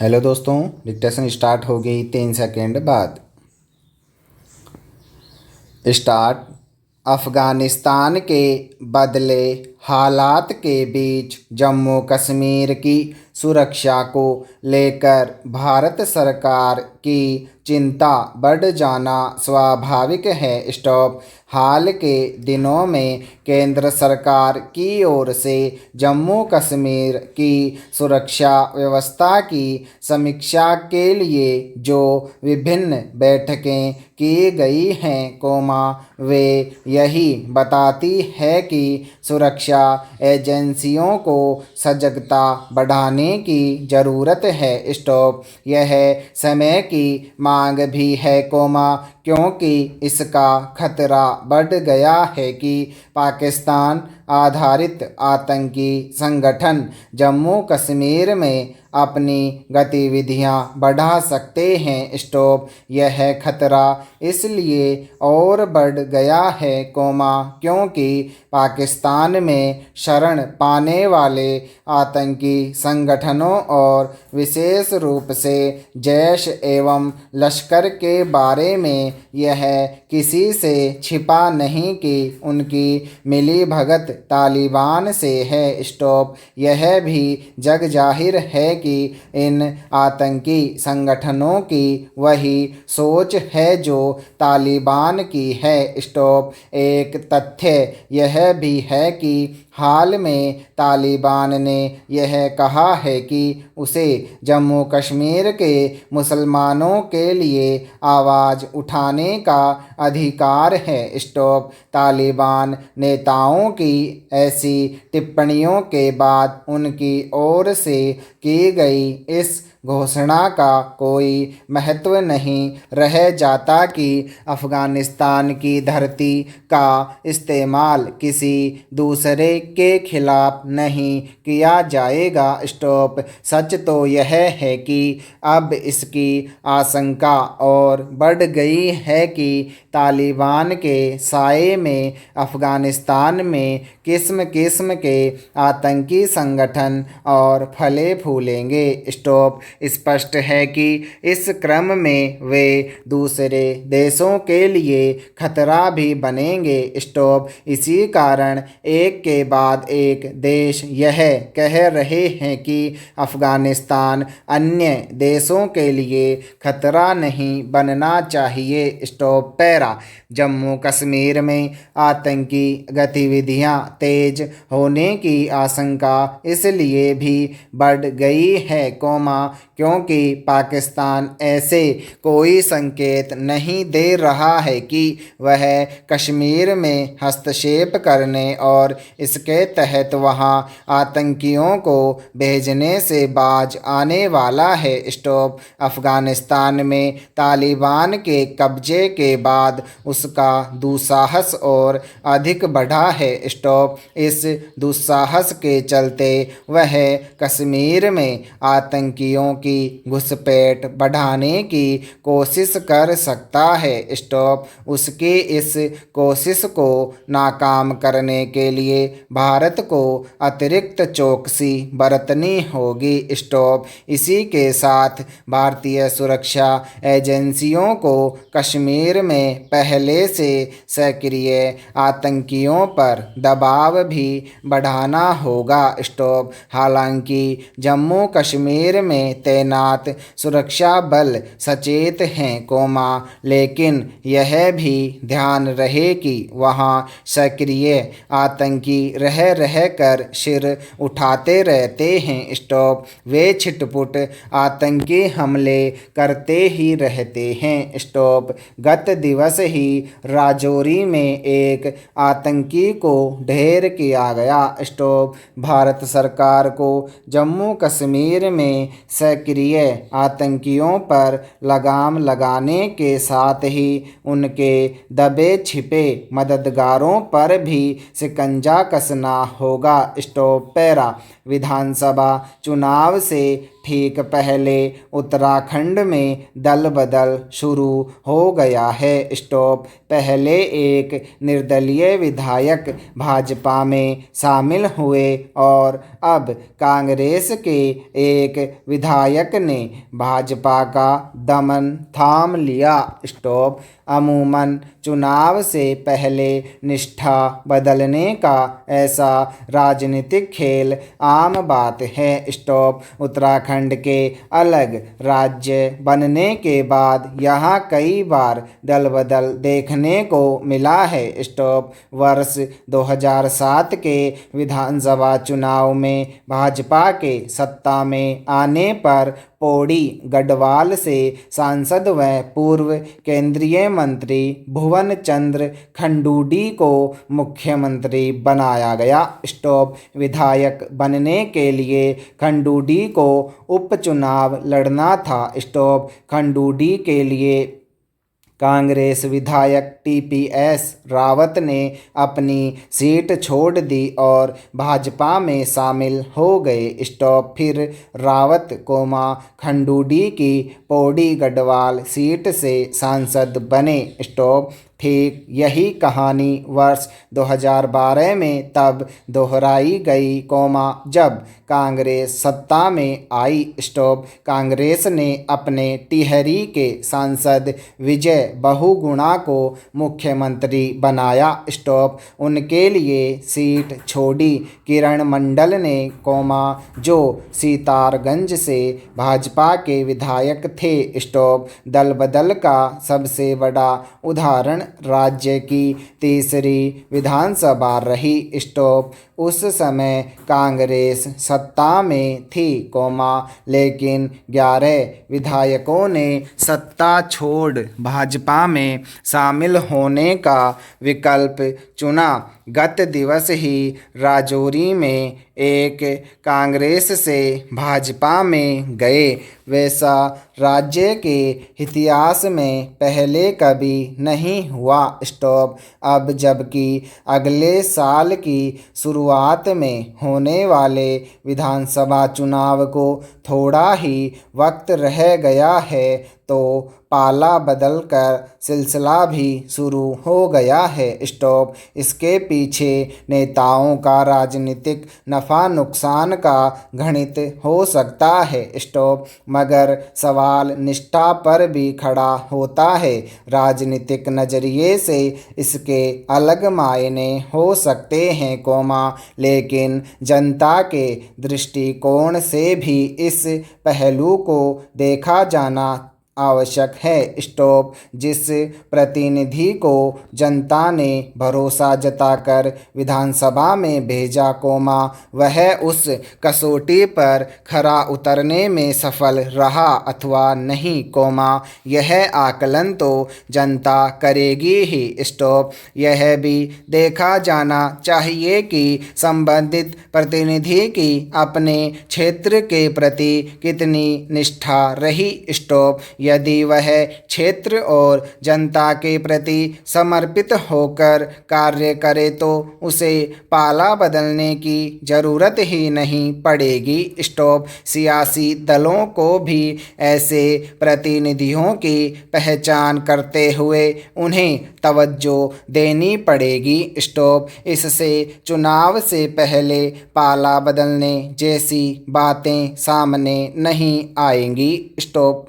Hello दोस्तों, dictation start हो गई 3 सेकेंड बाद। स्टार्ट। अफ़गानिस्तान के बदले हालात के बीच जम्मू कश्मीर की सुरक्षा को लेकर भारत सरकार की चिंता बढ़ जाना स्वाभाविक है। स्टॉप। हाल के दिनों में केंद्र सरकार की ओर से जम्मू कश्मीर की सुरक्षा व्यवस्था की समीक्षा के लिए जो विभिन्न बैठकें की गई हैं, वे यही बताती है कि सुरक्षा एजेंसियों को सजगता बढ़ाने की ज़रूरत है। स्टॉप। यह समय की मांग भी है, क्योंकि इसका खतरा बढ़ गया है कि पाकिस्तान आधारित आतंकी संगठन जम्मू कश्मीर में अपनी गतिविधियां बढ़ा सकते हैं। स्टॉप। यह खतरा इसलिए और बढ़ गया है, क्योंकि पाकिस्तान में शरण पाने वाले आतंकी संगठनों और विशेष रूप से जैश एवं लश्कर के बारे में यह किसी से छिपा नहीं कि उनकी मिलीभगत तालिबान से है। स्टॉप। यह भी जग जाहिर है कि इन आतंकी संगठनों की वही सोच है जो तालिबान की है। स्टॉप। एक तथ्य यह भी है कि हाल में तालिबान ने यह कहा है कि उसे जम्मू कश्मीर के मुसलमानों के लिए आवाज़ उठाने का अधिकार है। स्टॉप। तालिबान नेताओं की ऐसी टिप्पणियों के बाद उनकी ओर से की गई इस घोषणा का कोई महत्व नहीं रह जाता कि अफ़गानिस्तान की धरती का इस्तेमाल किसी दूसरे के खिलाफ नहीं किया जाएगा। स्टॉप। सच तो यह है कि अब इसकी आशंका और बढ़ गई है कि तालिबान के साए में अफ़गानिस्तान में किस्म किस्म के आतंकी संगठन और फले फूलेंगे। स्टॉप। स्पष्ट है कि इस क्रम में वे दूसरे देशों के लिए खतरा भी बनेंगे। स्टॉप। इसी कारण एक के बाद एक देश यह कह रहे हैं कि अफ़गानिस्तान अन्य देशों के लिए खतरा नहीं बनना चाहिए। स्टॉप। पैरा। जम्मू कश्मीर में आतंकी गतिविधियां तेज होने की आशंका इसलिए भी बढ़ गई है, क्योंकि पाकिस्तान ऐसे कोई संकेत नहीं दे रहा है कि वह कश्मीर में हस्तक्षेप करने और इसके तहत वहां आतंकियों को भेजने से बाज आने वाला है। स्टॉप। अफ़गानिस्तान में तालिबान के कब्जे के बाद उसका दुस्साहस और अधिक बढ़ा है। स्टॉप। इस दुस्साहस के चलते वह कश्मीर में आतंकियों की घुसपैठ बढ़ाने की कोशिश कर सकता है। स्टॉप। उसकी इस कोशिश को नाकाम करने के लिए भारत को अतिरिक्त चौकसी बरतनी होगी। स्टॉप। इसी के साथ भारतीय सुरक्षा एजेंसियों को कश्मीर में पहले से सक्रिय आतंकियों पर दबाव भी बढ़ाना होगा। स्टॉप। हालांकि जम्मू कश्मीर में तैनात सुरक्षा बल सचेत हैं, लेकिन यह भी ध्यान रहे कि वहां सक्रिय आतंकी रह कर सिर उठाते रहते हैं। स्टॉप। वे छिटपुट आतंकी हमले करते ही रहते हैं। स्टॉप। गत दिवस ही राजौरी में एक आतंकी को ढेर किया गया। स्टॉप। भारत सरकार को जम्मू कश्मीर में सक्रिय आतंकियों पर लगाम लगाने के साथ ही उनके दबे छिपे मददगारों पर भी शिकंजा कसना होगा। स्टॉप। पैरा। विधानसभा चुनाव से ठीक पहले उत्तराखंड में दल बदल शुरू हो गया है। स्टॉप। पहले एक निर्दलीय विधायक भाजपा में शामिल हुए और अब कांग्रेस के एक विधायक ने भाजपा का दमन थाम लिया। स्टॉप। अमूमन चुनाव से पहले निष्ठा बदलने का ऐसा राजनीतिक खेल आम बात है। स्टॉप। उत्तराखंड के अलग राज्य बनने के बाद यहाँ कई बार दल बदल देखने को मिला है। स्टॉप। वर्ष 2007 के विधानसभा चुनाव में भाजपा के सत्ता में आने पर पौड़ी गढ़वाल से सांसद व पूर्व केंद्रीय मंत्री भुवन चंद्र खंडूडी को मुख्यमंत्री बनाया गया। स्टॉप। विधायक बनने के लिए खंडूडी को उपचुनाव लड़ना था। स्टॉप। खंडूडी के लिए कांग्रेस विधायक टीपीएस रावत ने अपनी सीट छोड़ दी और भाजपा में शामिल हो गए। स्टॉप। फिर रावत खंडूडी की पौड़ी गढ़वाल सीट से सांसद बने। स्टॉप। ठीक यही कहानी वर्ष 2012 में तब दोहराई गई, जब कांग्रेस सत्ता में आई। स्टॉप। कांग्रेस ने अपने टिहरी के सांसद विजय बहुगुणा को मुख्यमंत्री बनाया। स्टॉप। उनके लिए सीट छोड़ी किरण मंडल ने, जो सीतारगंज से भाजपा के विधायक थे। स्टॉप। दल बदल का सबसे बड़ा उदाहरण राज्य की तीसरी विधानसभा रही। स्टॉप। उस समय कांग्रेस सत्ता में थी, लेकिन 11 विधायकों ने सत्ता छोड़ भाजपा में शामिल होने का विकल्प चुना। गत दिवस ही राजौरी में एक कांग्रेस से भाजपा में गए, वैसा राज्य के इतिहास में पहले कभी नहीं हुआ। स्टॉप। अब जबकि अगले साल की शुरुआत में होने वाले विधानसभा चुनाव को थोड़ा ही वक्त रह गया है, तो पाला बदल कर सिलसिला भी शुरू हो गया है। स्टॉप। इसके पीछे नेताओं का राजनीतिक नफ़ा नुकसान का गणित हो सकता है। स्टॉप। मगर सवाल निष्ठा पर भी खड़ा होता है। राजनीतिक नज़रिए से इसके अलग मायने हो सकते हैं, लेकिन जनता के दृष्टिकोण से भी इस पहलू को देखा जाना आवश्यक है। स्टॉप। जिस प्रतिनिधि को जनता ने भरोसा जताकर विधानसभा में भेजा, वह उस कसौटी पर खरा उतरने में सफल रहा अथवा नहीं, यह आकलन तो जनता करेगी ही। स्टॉप। यह भी देखा जाना चाहिए कि संबंधित प्रतिनिधि की अपने क्षेत्र के प्रति कितनी निष्ठा रही। स्टॉप। यदि वह क्षेत्र और जनता के प्रति समर्पित होकर कार्य करे तो उसे पाला बदलने की जरूरत ही नहीं पड़ेगी। स्टॉप। सियासी दलों को भी ऐसे प्रतिनिधियों की पहचान करते हुए उन्हें तवज्जो देनी पड़ेगी। स्टॉप। इससे चुनाव से पहले पाला बदलने जैसी बातें सामने नहीं आएंगी। स्टॉप।